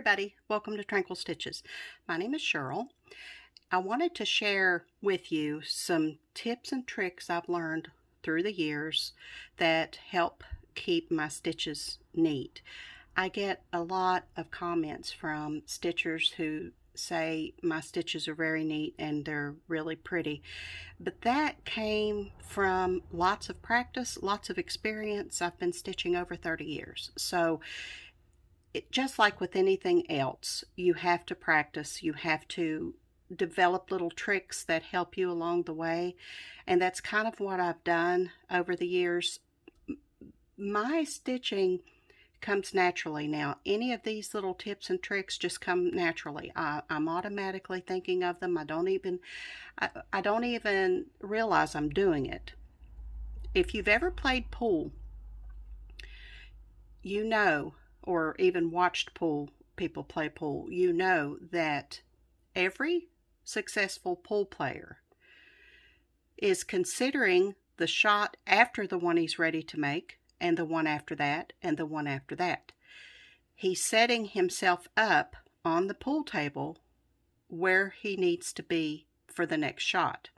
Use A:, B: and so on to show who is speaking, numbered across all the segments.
A: everybody, welcome to Tranquil Stitches. My name is Cheryl. I wanted to share with you some tips and tricks I've learned through the years that help keep my stitches neat. I get a lot of comments from stitchers who say my stitches are very neat and they're really pretty, but that came from lots of practice, lots of experience. I've been stitching over 30 years, so just like with anything else, you have to practice, you have to develop little tricks that help you along the way, and that's kind of what I've done over the years. My stitching comes naturally now. Any of these little tips and tricks just come naturally. I'm automatically thinking of them. I don't even realize I'm doing it. If you've ever played pool, you know, or even watched people play pool, you know that every successful pool player is considering the shot after the one he's ready to make, and the one after that, and the one after that. He's setting himself up on the pool table where he needs to be for the next shot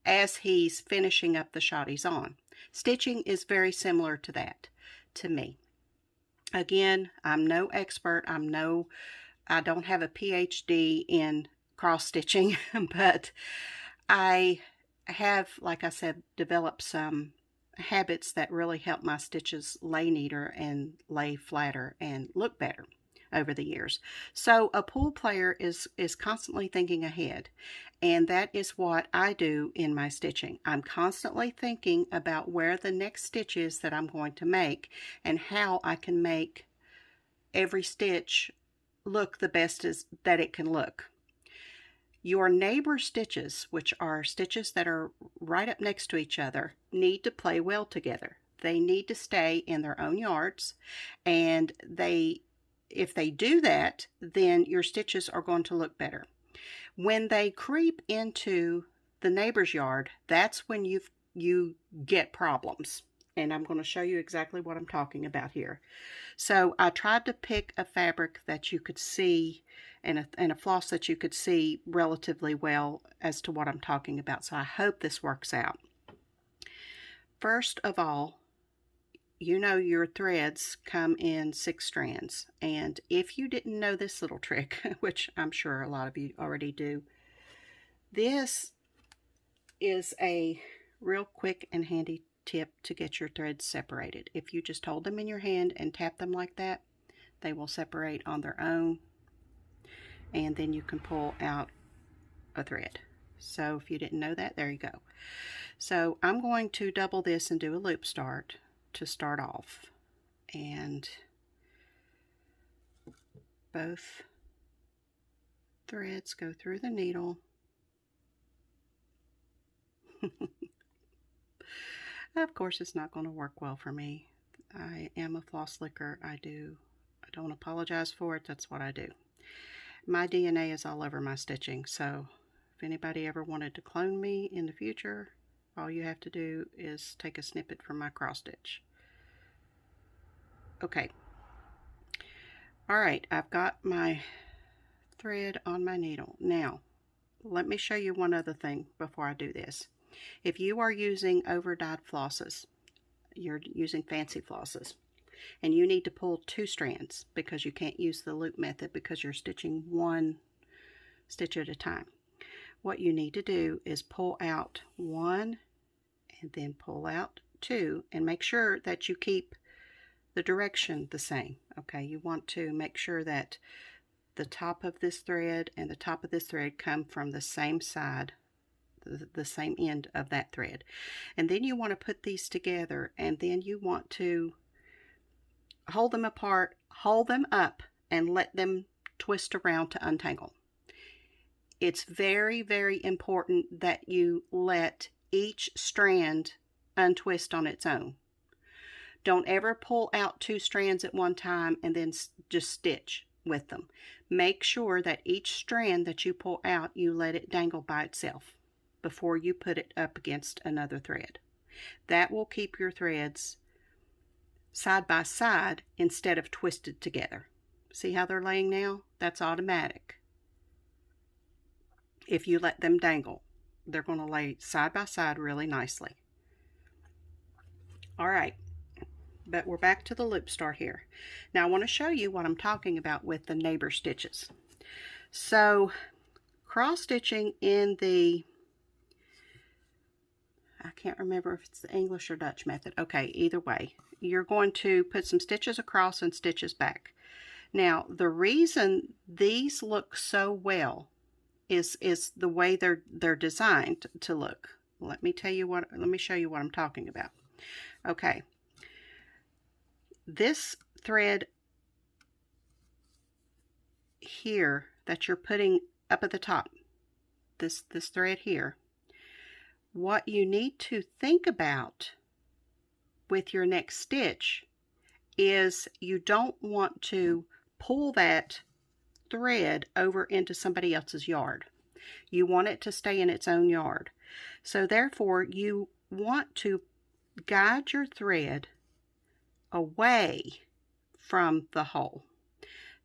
A: as he's finishing up the shot he's on. Stitching is very similar to that to me. Again, I'm no expert. I don't have a PhD in cross stitching, but I have, like I said, developed some habits that really help my stitches lay neater and lay flatter and look better over the years. So a pool player is constantly thinking ahead, and that is what I do in my stitching. I'm constantly thinking about where the next stitch is that I'm going to make and how I can make every stitch look the best that it can look. Your neighbor stitches, which are stitches that are right up next to each other, need to play well together. They need to stay in their own yards, and if they do that, then your stitches are going to look better. When they creep into the neighbor's yard, that's when you get problems. And I'm going to show you exactly what I'm talking about here. So I tried to pick a fabric that you could see and a floss that you could see relatively well as to what I'm talking about. So I hope this works out. First of all, you know your threads come in 6 strands. And if you didn't know this little trick, which I'm sure a lot of you already do, this is a real quick and handy tip to get your threads separated. If you just hold them in your hand and tap them like that, they will separate on their own, and then you can pull out a thread. So if you didn't know that, there you go. So I'm going to double this and do a loop start to start off, and both threads go through the needle. Of course, it's not going to work well for me. I am a floss licker. I don't apologize for it. That's what I do. My DNA is all over my stitching, so if anybody ever wanted to clone me in the future, all you have to do is take a snippet from my cross stitch. Okay. Alright, I've got my thread on my needle. Now, let me show you one other thing before I do this. If you are using over-dyed flosses, you're using fancy flosses, and you need to pull 2 strands because you can't use the loop method because you're stitching 1 stitch at a time. What you need to do is pull out 1 and then pull out 2, and make sure that you keep the direction the same. Okay, you want to make sure that the top of this thread and the top of this thread come from the same side, the same end of that thread. And then you want to put these together, and then you want to hold them apart, hold them up, and let them twist around to untangle. It's very, very important that you let each strand untwist on its own. Don't ever pull out 2 strands at one time and then just stitch with them. Make sure that each strand that you pull out, you let it dangle by itself before you put it up against another thread. That will keep your threads side by side instead of twisted together. See how they're laying now? That's automatic. If you let them dangle, they're going to lay side by side really nicely. All right, but we're back to the loop start here. Now I want to show you what I'm talking about with the neighbor stitches. So cross stitching in the, I can't remember if it's the English or Dutch method. Okay, either way, you're going to put some stitches across and stitches back. Now, the reason these look so well is the way they're designed to look. Let me show you what I'm talking about. Okay. This thread here that you're putting up at the top, this thread here, what you need to think about with your next stitch is you don't want to pull that thread over into somebody else's yard. You want it to stay in its own yard. So therefore you want to guide your thread away from the hole.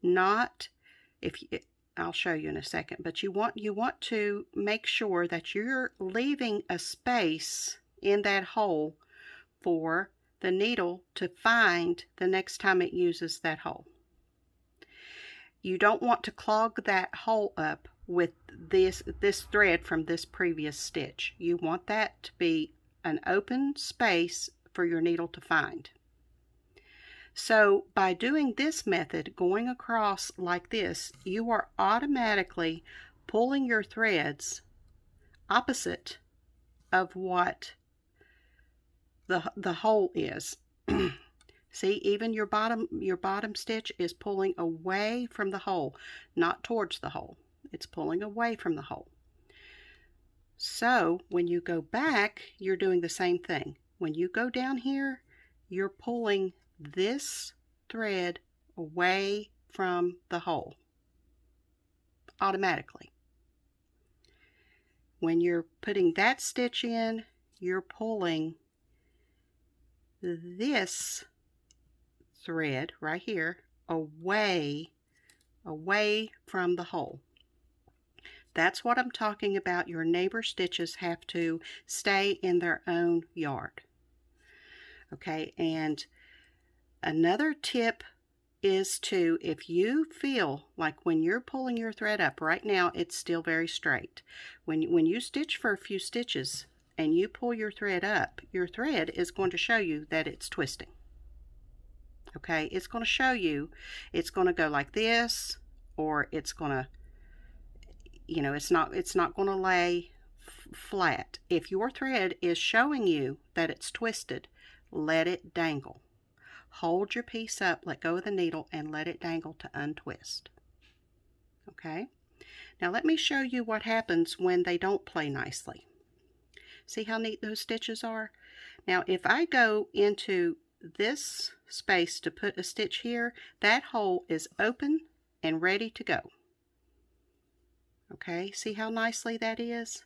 A: Not, I'll show you in a second, but you want to make sure that you're leaving a space in that hole for the needle to find the next time it uses that hole. You don't want to clog that hole up with this thread from this previous stitch. You want that to be an open space for your needle to find. So by doing this method, going across like this, you are automatically pulling your threads opposite of what the hole is. See, even your bottom stitch is pulling away from the hole, not towards the hole. It's pulling away from the hole. So when you go back, you're doing the same thing. When you go down here, you're pulling this thread away from the hole automatically. When you're putting that stitch in, you're pulling this thread right here away from the hole. That's what I'm talking about. Your neighbor stitches have to stay in their own yard. Okay, and another tip is to, if you feel like when you're pulling your thread up, right now it's still very straight. When you stitch for a few stitches and you pull your thread up, your thread is going to show you that it's twisting. Okay, it's going to show you, it's going to go like this, or it's going to, you know, it's not going to lay flat. If your thread is showing you that it's twisted, let it dangle. Hold your piece up, let go of the needle, and let it dangle to untwist. Okay, now let me show you what happens when they don't play nicely. See how neat those stitches are? Now if I go into this space to put a stitch here, that hole is open and ready to go. Okay, see how nicely that is?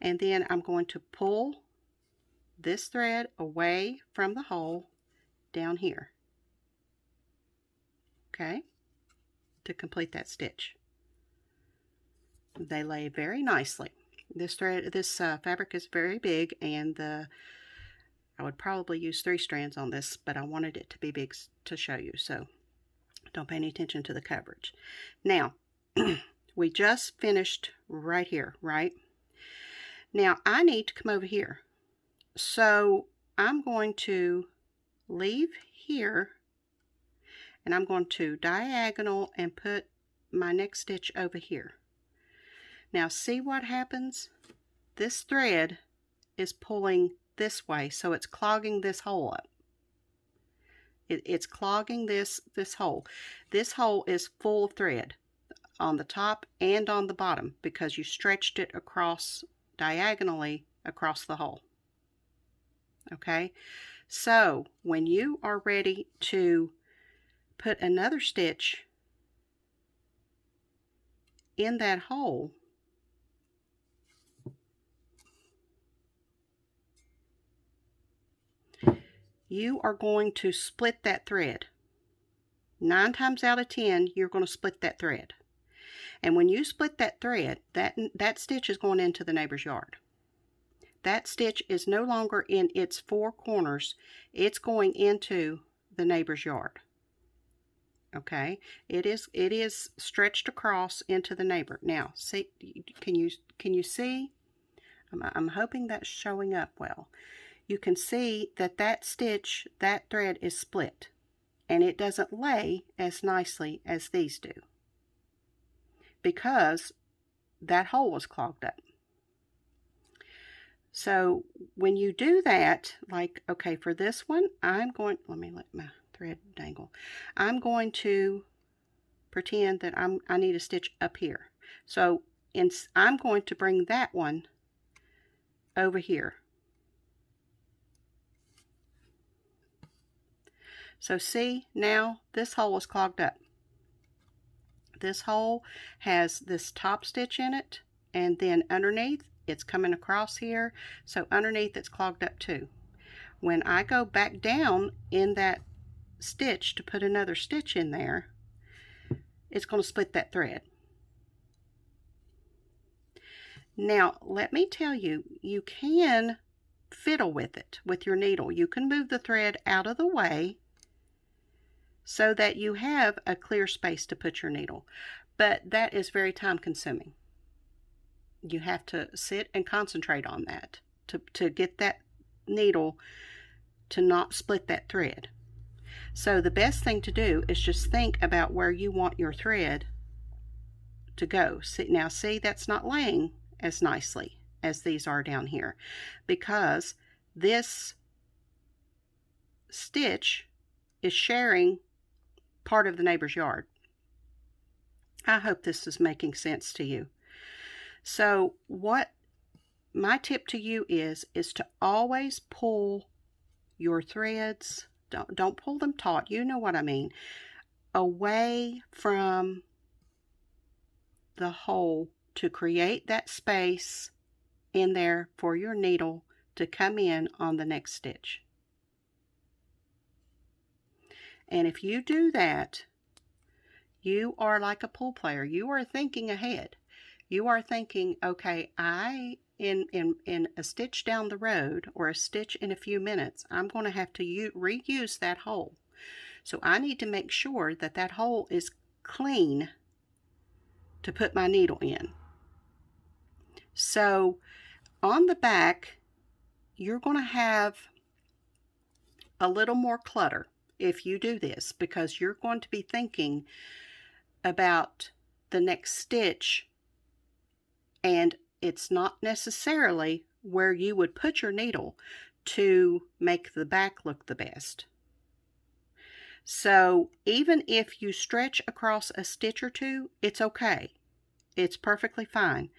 A: And then I'm going to pull this thread away from the hole down here. Okay, to complete that stitch. They lay very nicely. This fabric is very big, and I would probably use 3 strands on this, but I wanted it to be big to show you, so don't pay any attention to the coverage. Now, we just finished right here, right? Now, I need to come over here. So, I'm going to leave here, and I'm going to diagonal and put my next stitch over here. Now, see what happens? This thread is pulling this way, so it's clogging this hole up. It's clogging this hole. This hole is full of thread on the top and on the bottom because you stretched it across diagonally across the hole. Okay, so when you are ready to put another stitch in that hole, you are going to split that thread. 9 times out of 10, you're going to split that thread. And when you split that thread, that stitch is going into the neighbor's yard. That stitch is no longer in its 4 corners. It's going into the neighbor's yard. Okay, it is stretched across into the neighbor. Now, see, can you see? I'm hoping that's showing up well. You can see that that stitch, that thread is split, and it doesn't lay as nicely as these do because that hole was clogged up. So when you do that, like, okay, for this one, I'm going, let me let my thread dangle. I'm going to pretend that I need a stitch up here. So I'm going to bring that one over here. So see, now this hole is clogged up. This hole has this top stitch in it, and then underneath it's coming across here, so underneath it's clogged up too. When I go back down in that stitch to put another stitch in there, it's going to split that thread. Now let me tell you, you can fiddle with it with your needle. You can move the thread out of the way so that you have a clear space to put your needle, but that is very time consuming. You have to sit and concentrate on that to get that needle to not split that thread. So the best thing to do is just think about where you want your thread to go. Now see, that's not laying as nicely as these are down here because this stitch is sharing part of the neighbor's yard. I hope this is making sense to you. So what my tip to you is to always pull your threads, don't pull them taut, you know what I mean, away from the hole to create that space in there for your needle to come in on the next stitch. And if you do that, you are like a pool player. You are thinking ahead. You are thinking, okay, in a stitch down the road or a stitch in a few minutes, I'm going to have to reuse that hole. So I need to make sure that that hole is clean to put my needle in. So on the back, you're going to have a little more clutter if you do this, because you're going to be thinking about the next stitch, and it's not necessarily where you would put your needle to make the back look the best. So even if you stretch across a stitch or two, it's okay. It's perfectly fine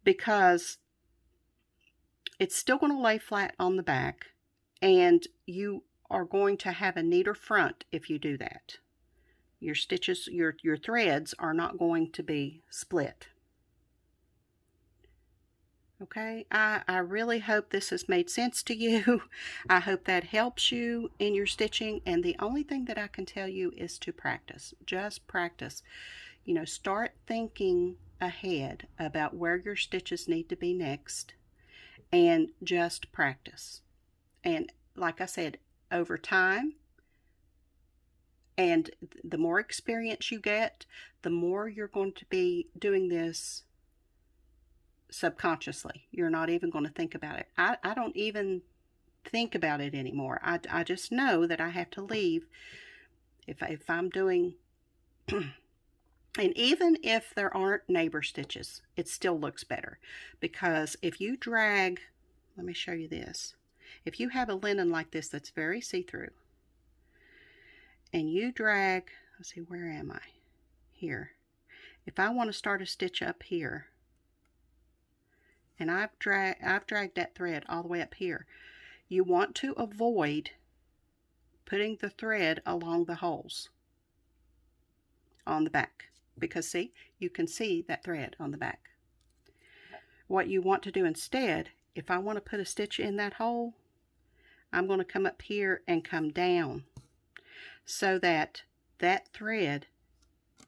A: because it's still going to lay flat on the back, and you are going to have a neater front if you do that. Your stitches, your threads are not going to be split. Okay, I really hope this has made sense to you. I hope that helps you in your stitching, and the only thing that I can tell you is to practice. Just practice. You know, start thinking ahead about where your stitches need to be next, and just practice. And like I said, over time, and the more experience you get, the more you're going to be doing this subconsciously. You're not even going to think about it. I don't even think about it anymore. I just know that I have to leave if I'm doing and even if there aren't neighbor stitches, it still looks better, because if you drag, let me show you this. If you have a linen like this that's very see-through, and you drag, let's see, where am I? Here. If I want to start a stitch up here, and I've dragged that thread all the way up here, you want to avoid putting the thread along the holes on the back, because see, you can see that thread on the back. What you want to do instead, if I want to put a stitch in that hole, I'm going to come up here and come down so that that thread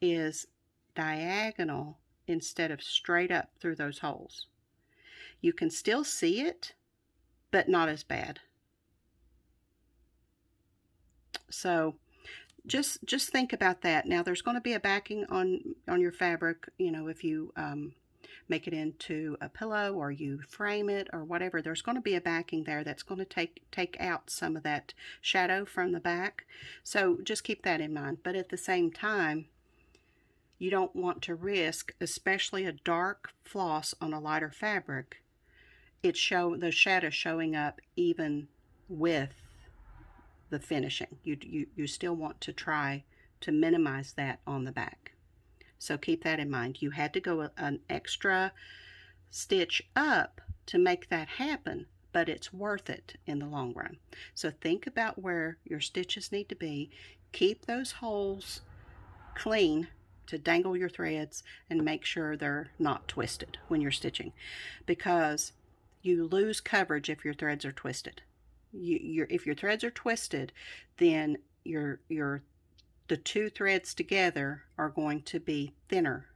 A: is diagonal instead of straight up through those holes. You can still see it, but not as bad. So just think about that. Now there's going to be a backing on your fabric, you know, if you make it into a pillow or you frame it or whatever, there's going to be a backing there that's going to take out some of that shadow from the back. So just keep that in mind. But at the same time, you don't want to risk, especially a dark floss on a lighter fabric, the shadow showing up even with the finishing. You still want to try to minimize that on the back. So keep that in mind. You had to go an extra stitch up to make that happen, but it's worth it in the long run. So think about where your stitches need to be. Keep those holes clean to dangle your threads, and make sure they're not twisted when you're stitching, because you lose coverage if your threads are twisted. If your threads are twisted, then the two threads together are going to be thinner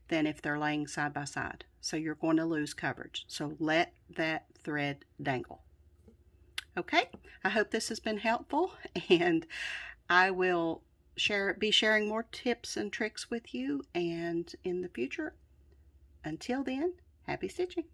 A: than if they're laying side by side. So you're going to lose coverage. So let that thread dangle. Okay, I hope this has been helpful, and I will be sharing more tips and tricks with you and in the future. Until then, happy stitching.